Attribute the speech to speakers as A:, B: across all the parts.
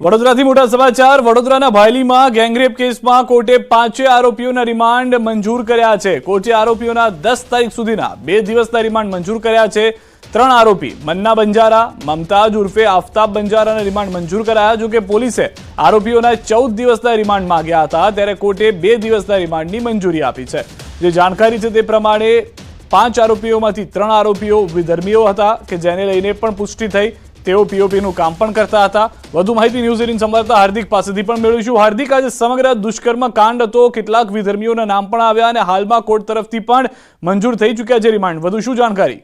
A: વડોદરાથી મોટા સમાચાર। વડોદરાના ભાયલીમાં ગેંગરેપ કેસમાં કોર્ટે 5 આરોપીઓના રિમાન્ડ મંજૂર કર્યા છે। કોર્ટે આરોપીઓના 10 તારીખ સુધીના 2 દિવસના રિમાન્ડ મંજૂર કર્યા છે। 3 આરોપી મન્ના બંજારા, મમતાજ ઉર્ફે આફતાબ બંજારાના રિમાન્ડ મંજૂર કરાયા। જો કે પોલીસે આરોપીઓના 14 દિવસના રિમાન્ડ માંગ્યા હતા, ત્યારે કોર્ટે 2 દિવસના રિમાન્ડની મંજૂરી આપી છે। જે જાણકારી છે તે પ્રમાણે 5 આરોપીઓમાંથી 3 આરોપીઓ વિધર્મીઓ હતા કે જેને લઈને પણ પુષ્ટિ થઈ। તેઓ પીઓપીનું કામ પણ કરતા હતા। વધુ માહિતી ન્યૂઝ 18 સંવાદદાતા હાર્દિક પાસેથી પણ મેળવીશું। હાર્દિક, આજે સમગ્ર દુષ્કર્મ કાંડ હતો, કેટલાક વિધર્મીઓના નામ પણ આવ્યા અને હાલમાં કોર્ટ તરફથી પણ મંજૂર થઈ ચૂક્યા છે રિમાન્ડ। વધુ શું જાણકારી?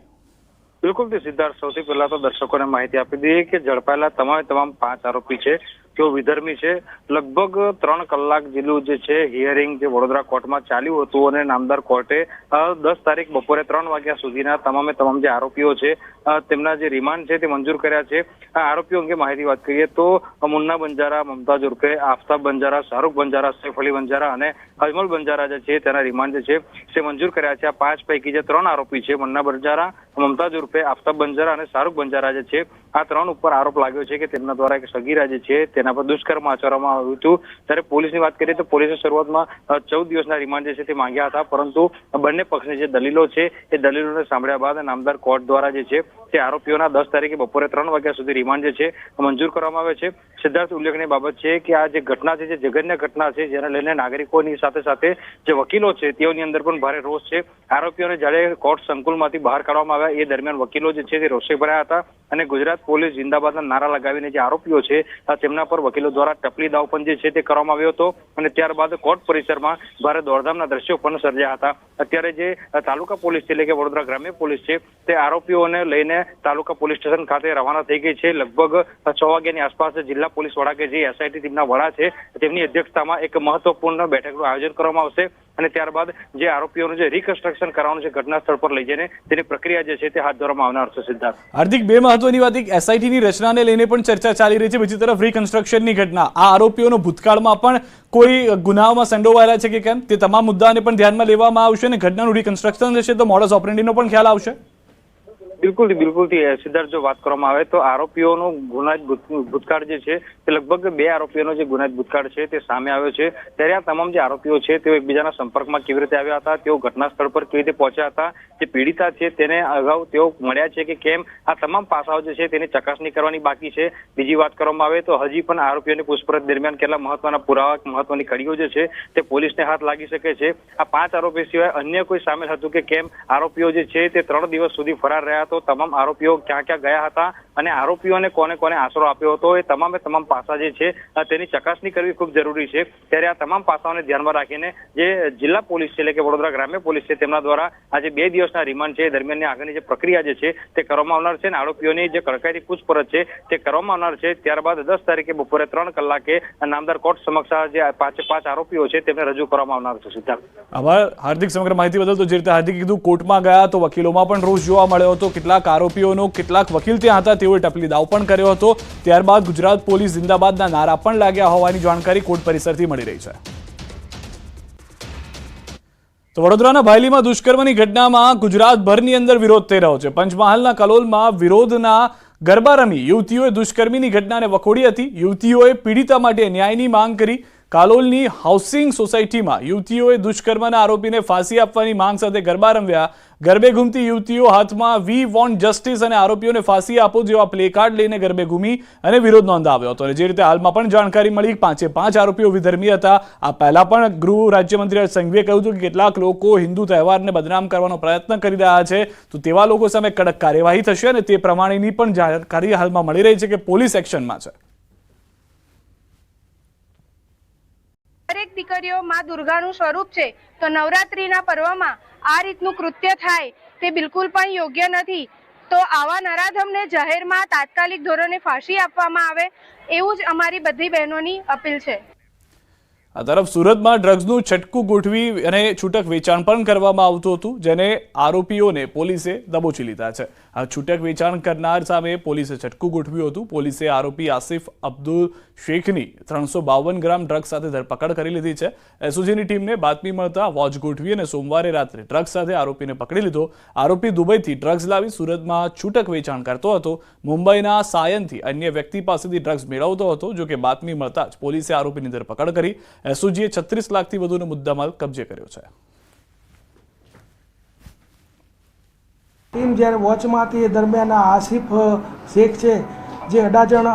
B: બિલકુલ સિદ્ધાર્થ, સૌથી પહેલા તો દર્શકોને માહિતી આપી દઈએ કે ઝડપાયેલા તમામ 5 આરોપી છે તેઓ વિધર્મી છે। લગભગ 3 કલાક જેટલું જે છે હિયરિંગ જે વડોદરા કોર્ટમાં ચાલ્યું હતું અને નામદાર કોર્ટે 10 તારીખ બપોરે 3 વાગ્યા સુધીના તમામ જે આરોપીઓ છે તેમના જે રિમાન્ડ છે તે મંજૂર કર્યા છે। આ આરોપીઓ અંગે માહિતી વાત કરીએ તો મુન્ના બંજારા, મમતાજ ઉર્ફે આફતાબ બંજારા, શાહરુખ બંજારા, સૈફ અલી બંજારા અને અજમલ બંજારા જે છે તેના રિમાન્ડ જે છે તે મંજૂર કર્યા છે। આ 5 પૈકી જે 3 આરોપી છે, મુન્ના બંજારા, મમતાજ ઉર્ફે આફતાબ બંજારા અને શાહરુખ બંજારા જે છે, આ 3 ઉપર આરોપ લાગ્યો છે કે તેમના દ્વારા એક સગીરા જે છે તેના પર દુષ્કર્મ આચરવામાં આવ્યું હતું। ત્યારે પોલીસની વાત કરીએ તો પોલીસે શરૂઆતમાં 14 દિવસના રિમાન્ડ જે છે તે માંગ્યા હતા, પરંતુ બંને પક્ષની જે દલીલો છે એ દલીલોને સાંભળ્યા બાદ નામદાર કોર્ટ દ્વારા જે છે તે આરોપીઓના 10 તારીખે બપોરે 3 વાગ્યા સુધી રિમાન્ડ જે છે મંજૂર કરવામાં આવે છે। સિદ્ધાર્થ, ઉલ્લેખનીય બાબત છે કે આ જે ઘટના છે, જે જઘન્ય ઘટના છે, જેને લઈને નાગરિકોની સાથે સાથે જે વકીલો છે તેઓની અંદર પણ ભારે રોષ છે। આરોપીઓને જ્યારે કોર્ટ સંકુલમાંથી બહાર કાઢવામાં આવ્યા એ દરમિયાન વકીલો જે છે તે રોષે ભરાયા હતા અને ગુજરાત પોલીસ જિંદાબાદના નારા લગાવીને જે આરોપીઓ છે તેમના પર વકીલો દ્વારા ટપલી દાવ પણ જે છે તે કરવામાં આવ્યો હતો અને ત્યારબાદ કોર્ટ પરિસરમાં ભારે દોડધામના દ્રશ્યો પણ સર્જ્યા હતા। અત્યારે જે તાલુકા પોલીસ એટલે કે વડોદરા ગ્રામ્ય પોલીસ છે તે આરોપીઓને લઈને તાલુકા પોલીસ સ્ટેશન ખાતે રવાના થઈ ગઈ છે। લગભગ 6 વાગ્યાની આસપાસ જિલ્લા પોલીસ વડા કે જે એસઆઈટી ટીમના વડા છે તેમની અધ્યક્ષતામાં એક મહત્વપૂર્ણ બેઠકનું આયોજન કરવામાં આવશે અને ત્યારબાદ જે આરોપીઓનું જે રિકન્સ્ટ્રક્શન કરવાનું છે ઘટના સ્થળ પર લઈ જઈને તેની પ્રક્રિયા જે છે તે હાથ ધરવામાં આવનાર છે। સિદ્ધાર્થ,
A: હાર્દિક, બે મહત્વની વાત, એક એસઆઈટીની રચનાને લઈને પણ ચર્ચા ચાલી રહી છે, બીજી તરફ રિકન્સ્ટ્રક્શનની ઘટના। આ આરોપીઓનો ભૂતકાળમાં પણ કોઈ ગુનાઓમાં સંડોવાયેલા છે કે કેમ, તે તમામ મુદ્દાને પણ ધ્યાનમાં લેવામાં આવશે અને ઘટનાનું રિકન્સ્ટ્રક્શન થશે તો મોડસ ઓપરેન્ડીનો પણ ખ્યાલ આવશે।
B: બિલકુલ સિદ્ધાર્થ, જો વાત કરવામાં આવે તો આરોપીઓનો ગુનાહિત ભૂતકાળ જે છે તે લગભગ 2 આરોપીઓનો જે ગુનાહિત ભૂતકાળ છે તે સામે આવ્યો છે। ત્યારે આ તમામ જે આરોપીઓ છે તેઓ એકબીજાના સંપર્કમાં કેવી રીતે આવ્યા હતા, તેઓ ઘટના સ્થળ પર કેવી રીતે પહોંચ્યા હતા, જે પીડિતા છે તેને અગાઉ તેઓ મળ્યા છે કે કેમ, આ તમામ પાસાઓ જે છે તેની ચકાસણી કરવાની બાકી છે। બીજી વાત કરવામાં આવે તો હજી પણ આરોપીઓની પૂછપરછ દરમિયાન કેટલા મહત્વના પુરાવા, મહત્વની કડીઓ જે છે તે પોલીસને હાથ લાગી શકે છે। આ 5 આરોપી સિવાય અન્ય કોઈ સામેલ હતું કે કેમ, આરોપીઓ જે છે તે 3 દિવસ સુધી ફરાર રહ્યા તો તમામ આરોપીઓ ક્યાં ક્યાં ગયા હતા અને આરોપીઓને કોને આશરો આપ્યો હતો, એ તમામ પાસા જે છે તેની ચકાસણી કરવી ખૂબ જરૂરી છે। ત્યારે આ તમામ પાસાઓને ધ્યાનમાં રાખીને જે જિલ્લા પોલીસ છે એટલે કે વડોદરા ગ્રામ્ય પોલીસ છે તેમના દ્વારા આજે 2 દિવસના રિમાન્ડ છે દરમિયાનની આગળની જે પ્રક્રિયા જે છે તે કરવામાં આવનાર છે અને આરોપીઓની જે કડકાઈથી પૂછપરછ છે તે કરવામાં આવનાર છે। ત્યારબાદ 10 તારીખે બપોરે 3 કલાકે નામદાર કોર્ટ સમક્ષ જે 5 આરોપીઓ છે તેમને રજૂ કરવામાં આવનાર છે। સિદ્ધાર્થ,
A: આભાર હાર્દિક સમગ્ર માહિતી બદલ। તો જે રીતે હાર્દિક કીધું, કોર્ટમાં ગયા તો વકીલોમાં પણ રોષ જોવા મળ્યો હતો, કેટલાક આરોપીઓનો કેટલાક વકીલ ત્યાં હતા તેઓએ ટપલી દાવ પણ કર્યો હતો। ત્યારબાદ ગુજરાત પોલીસ જિંદાબાદના નારા પણ લાગ્યા હોવાની જાણકારી કોર્ટ પરિસરથી મળી રહી છે। તો વડોદરાના ભાયલીમાં દુષ્કર્મની ઘટનામાં ગુજરાતભરની અંદર વિરોધ થઈ રહ્યો છે। પંચમહાલના કલોલમાં વિરોધના ગરબા રમી યુવતીઓએ દુષ્કર્મની ઘટનાને વખોડી હતી। યુવતીઓએ પીડિતા માટે ન્યાયની માંગ કરી। કાલોલની હાઉસિંગ સોસાયટીમાં યુવતીઓએ દુષ્કર્મના આરોપીને ફાંસી આપવાની માંગ સાથે ગરબા રમ્યા। ગરબે ઘૂમતી યુવતીઓ હાથમાં વી વોન્ટ જસ્ટિસ અને આરોપીઓને ફાંસી આપો જેવા પ્લેકાર્ડ લઈને ગરબે ઘૂમી અને વિરોધ નોંધાવ્યો હતો। અને જે રીતે હાલમાં પણ જાણકારી મળી, 5 આરોપીઓ વિધર્મી હતા। આ પહેલા પણ ગૃહ રાજ્યમંત્રી હર્ષ સંઘવીએ કહ્યું હતું કે કેટલાક લોકો હિન્દુ તહેવારને બદનામ કરવાનો પ્રયત્ન કરી રહ્યા છે, તો તેવા લોકો સામે કડક કાર્યવાહી થશે અને તે પ્રમાણેની પણ જાણકારી હાલમાં મળી રહી છે કે પોલીસ એક્શનમાં છે।
C: દરેક દીકરીઓ માં દુર્ગાનું સ્વરૂપ છે, તો નવરાત્રીના પર્વમાં આ રીતનું કૃત્ય થાય તે બિલકુલ પણ યોગ્ય નથી। તો આવા નરાધમને જાહેરમાં તાત્કાલિક ધોરણે ફાંસી આપવામાં આવે એવું જ અમારી બધી બહેનોની અપીલ છે।
A: આ તરફ સુરતમાં ડ્રગ્સનું છટકું ગોઠવી અને છૂટક વેચાણ પણ કરવામાં આવતું હતું, જેને આરોપીઓને પોલીસે દબોચી લીધા છે। આ છૂટક વેચાણ કરનાર સામે પોલીસે છટકું ગોઠવ્યું હતું। પોલીસે આરોપી આસિફ અબ્દુલ શેખની 352 ગ્રામ ડ્રગ્સ સાથે ધરપકડ કરી લીધી છે. એસઓજીની ટીમને બાતમી મળતા વોચ ગોઠવી અને સોમવારે રાત્રે ડ્રગ્સ સાથે આરોપીને પકડી લીધો. આરોપી દુબઈથી ડ્રગ્સ લાવી સુરતમાં છૂટક વેચાણ કરતો હતો. મુંબઈના સાયનથી અન્ય વ્યક્તિ પાસેથી ડ્રગ્સ મેળવતો હતો. જો કે બાતમી મળતા જ પોલીસે આરોપીની ધરપકડ કરી. એસઓજીએ 36 લાખથી વધુનો મુદ્દામાલ કબજે કર્યો છે.
D: ટીમ જ્યારે વોચમાં હતી એ દરમિયાન આસિફ શેખ છે, જે અડાજણ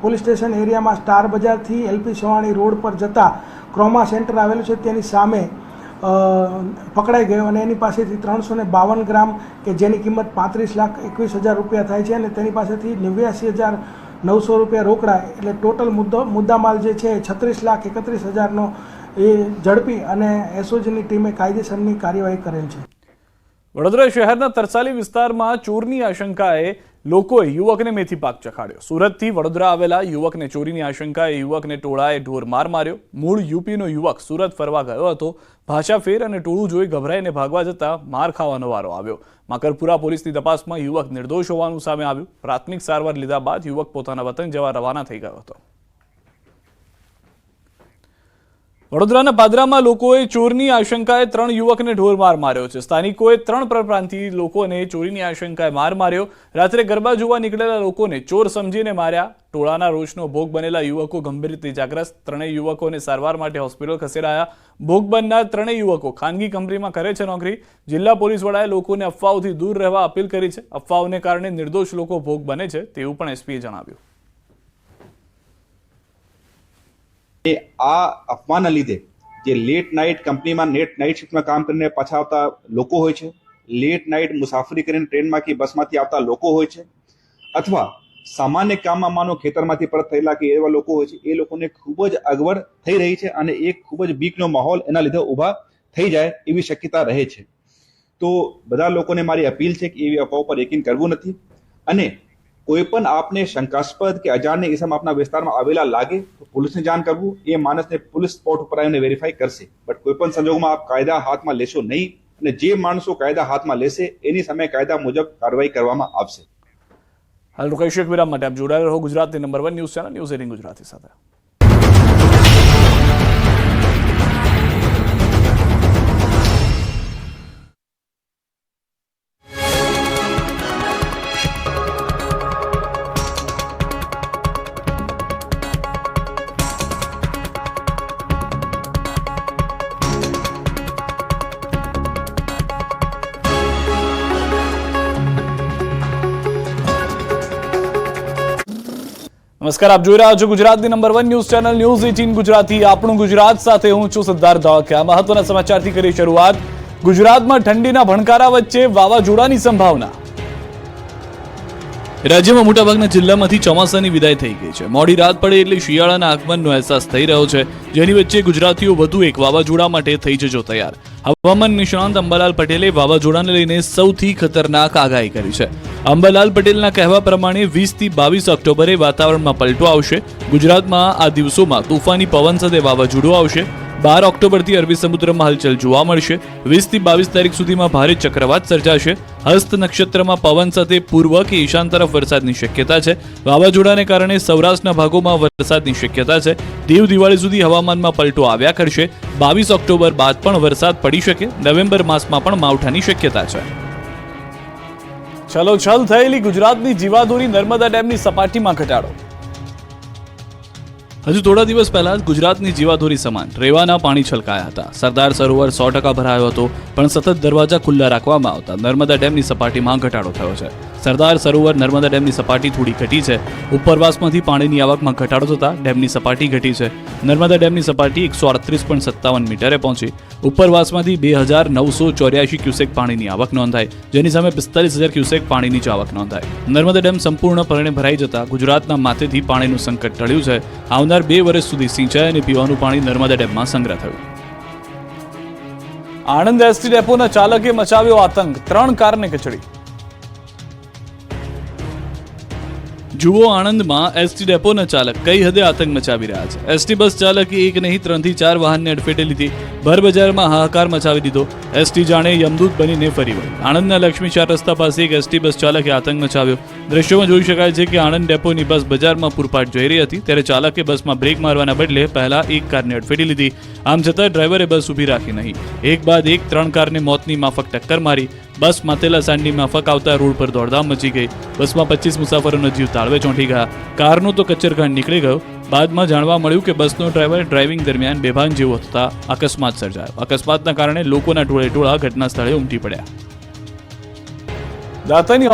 D: પોલીસ સ્ટેશન એરિયામાં સ્ટાર બજારથી એલપી સવાણી રોડ પર જતા ક્રોમા સેન્ટર આવેલું છે તેની સામે પકડાઈ ગયો અને એની પાસેથી 352 ગ્રામ કે જેની કિંમત 35,21,000 રૂપિયા થાય છે અને તેની પાસેથી 89,900 રૂપિયા રોકડા, એટલે ટોટલ મુદ્દામાલ જે છે 36,31,000નો એ ઝડપી અને એસઓજીની ટીમે કાયદેસરની કાર્યવાહી કરેલ છે.
A: વડોદરા શહેરના તરસાલી વિસ્તારમાં ચોરની આશંકાએ લોકોએ યુવકને મેથી પાક ચખાડ્યો. સુરતથી વડોદરા આવેલા યુવકને ચોરીની આશંકાએ યુવકને ટોળાએ ઢોરમાર માર્યો. મૂળ યુપીનો યુવક સુરત ફરવા ગયો હતો. ભાષા ફેર અને ટોળું જોઈ ગભરાઈને ભાગવા જતા માર ખાવાનો વારો આવ્યો. માકરપુરા પોલીસની તપાસમાં યુવક નિર્દોષ હોવાનું સામે આવ્યું. પ્રાથમિક સારવાર લીધા બાદ યુવક પોતાના વતન જવા રવાના થઈ ગયો હતો. વડોદરાના પાદરામાં લોકોએ ચોરની આશંકાએ 3 યુવકને ઢોરમાર માર્યો છે. સ્થાનિકોએ 3 પરપ્રાંતીય લોકોને ચોરીની આશંકાએ માર માર્યો. રાત્રે ગરબા જોવા નીકળેલા લોકોને ચોર સમજીને માર્યા. ટોળાના રોષનો ભોગ બનેલા યુવકો ગંભીર રીતે ઇજાગ્રસ્ત. 3 યુવકોને સારવાર માટે હોસ્પિટલ ખસેડાયા. ભોગ બનનાર 3 યુવકો ખાનગી કંપનીમાં કરે છે નોકરી. જિલ્લા પોલીસ વડાએ લોકોને અફવાઓથી દૂર રહેવા અપીલ કરી છે. અફવાઓને કારણે નિર્દોષ લોકો ભોગ બને છે તેવું પણ એસપીએ જણાવ્યું.
E: આ અફવાના લીધે જે લેટ નાઇટ કંપનીમાં નાઇટ શિફ્ટમાં કામ કરીને પાછા આવતા લોકો હોય છે, લેટ નાઇટ મુસાફરી કરીને ટ્રેનમાં કે બસમાંથી આવતા લોકો હોય છે, અથવા સામાન્ય કામમાં માનો ખેતરમાંથી પરત થયેલા કે એવા લોકો હોય છે, એ લોકોને ખૂબ જ અગવડ થઈ રહી છે અને એક ખૂબ જ બીકનો માહોલ એના લીધે ઊભા થઈ જાય એવી શક્યતા રહે છે. તો બધા લોકોને મારી અપીલ છે કે એવી અફવાઓ પર યકીન કરવું નથી અને કોઈ પણ આપને શંકાસ્પદ કે અજાણ્ય ઇસમ આપના વિસ્તારમાં આવેલા લાગે તો પોલીસને જાણ કરવું. એ માણસને પોલીસ સ્પોટ ઉપર આવીને વેરીફાઈ કરશે. બટ કોઈ પણ સંજોગોમાં આપ કાયદા હાથમાં લેશો નહીં અને જે માણસો કાયદા હાથમાં લેશે એની સામે કાયદા મુજબ કાર્યવાહી કરવામાં આવશે.
A: હાલ રોકાઈશું એક વિરામ માટે. આપ જોડાયેલા રહો ગુજરાતની number 1 news channel news 18 Gujarati સાથે. નમસ્કાર, આપ જોઈ રહ્યા છો ગુજરાતની number 1 news channel news 18 Gujarati. આપણું ગુજરાત સાથે હું છું સિદ્ધાર્થ ધોળકિયા. મહત્વના સમાચારથી કરી શરૂઆત. ગુજરાતમાં ઠંડીના ભણકારા વચ્ચે વાવાઝોડાની સંભાવના. રાજ્યમાં મોટાભાગના જિલ્લામાંથી ચોમાસાની વિદાય થઈ ગઈ છે. મોડી રાત પડે એટલે શિયાળાના આગમનનો અહેસાસ થઈ રહ્યો છે, જેની વચ્ચે ગુજરાતીઓ વધુ એક વાવાઝોડા માટે થઈ જજો તૈયાર. હવામાન નિષ્ણાંત અંબાલાલ પટેલે વાવાઝોડાને લઈને સૌથી ખતરનાક આગાહી કરી છે. અંબાલાલ પટેલના કહેવા પ્રમાણે 20 થી 22 ઓક્ટોબરે વાતાવરણમાં પલટો આવશે. ગુજરાતમાં આ દિવસોમાં તોફાની પવન સાથે વાવાઝોડું આવશે. 12 ઓક્ટોબરથી અરબી સમુદ્રમાં હલચલ જોવા મળશે. 20 થી 22 તારીખ સુધીમાં ભારે ચક્રવાત સર્જાશે. હસ્ત નક્ષત્રમાં પવન સાથે પૂર્વ કે ઈશાન તરફ વરસાદની શક્યતા છે. વાવાઝોડાને કારણે સૌરાષ્ટ્રના ભાગોમાં વરસાદની શક્યતા છે. દેવ દિવાળી સુધી હવામાનમાં પલટો આવ્યા કરશે. 22 ઓક્ટોબર બાદ પણ વરસાદ પડી શકે. નવેમ્બર માસમાં પણ માવઠાની શક્યતા છે. છલોછલ થયેલી ગુજરાતની જીવાદોરી નર્મદા ડેમની સપાટીમાં ઘટાડો. હજુ થોડા દિવસ પહેલા જ ગુજરાતની જીવાદોરી સમાન રેવાના પાણી છલકાયા હતા. સરદાર સરોવર 100% ભરાયો હતો, પણ સતત દરવાજા ખુલ્લા રાખવામાં આવતા નર્મદા ડેમની સપાટીમાં ઘટાડો થયો છે. સરદાર સરોવર નર્મદા ડેમની સપાટી થોડી ઘટી છે. ઉપરવાસમાંથી પાણીની આવકમાં ઘટાડો થતા ડેમની સપાટી ઘટી છે. નર્મદા ડેમની સપાટી 138.57 મીટરે પહોંચી. ઉપરવાસમાંથી 2,984 ક્યુસેક પાણીની આવક નોંધાઈ, જેની સામે 45,000 ક્યુસેક પાણીની જ આવક નોંધાઈ. નર્મદા ડેમ સંપૂર્ણપણે ભરાઈ જતા ગુજરાતના માથેથી પાણીનું સંકટ ટળ્યું છે. આવનાર 2 વર્ષ સુધી સિંચાઈ અને પીવાનું પાણી નર્મદા ડેમમાં સંગ્રહ થયું. આણંદ એસટી ડેપોના ચાલકે મચાવ્યો આતંક. 3 કારને કચડી. જુઓ આણંદમાં એસટી ડેપોના ચાલક કઈ હદે આતંક મચાવી રહ્યા છે. એસટી બસ ચાલકે એક નહીં 3 થી 4 વાહનને અડફેટે લીધી. ભર બજારમાં હાહાકાર મચાવી દીધો. એસટી જાણે યમદૂત બનીને ફરી વળી. આણંદના લક્ષ્મી 4 રસ્તા પાસે એક એસટી બસ ચાલકે આતંક મચાવ્યો. દ્રશ્યોમાં જોઈ શકાય છે કે આણંદ ડેપોની બસ બજારમાં પૂરપાટ જઈ રહી હતી ત્યારે ચાલકે બસમાં બ્રેક મારવાના બદલે પહેલા એક કારને અડફેટી લીધી. આમ છતાં ડ્રાઈવરે બસ ઊભી રાખી નહીં. એક બાદ એક 3 કારને મોતની માફક ટક્કર મારી. બસ માતેલા સાંડની માફક આવતા રોડ પર દોડધામ મચી ગઈ. બસમાં 25 મુસાફરોનો જીવ તાળવે ચોંટી ગયા. કારનો તો કચ્ચરઘાટ નીકળી ગયો. બાદમાં જાણવા મળ્યું કે બસનો ડ્રાઈવર ડ્રાઇવિંગ દરમિયાન બેભાન જેવો થતા અકસ્માત સર્જાયો. અકસ્માતના કારણે લોકોના ટોળે ટોળા ઘટના સ્થળે ઉમટી પડ્યા. દાતાની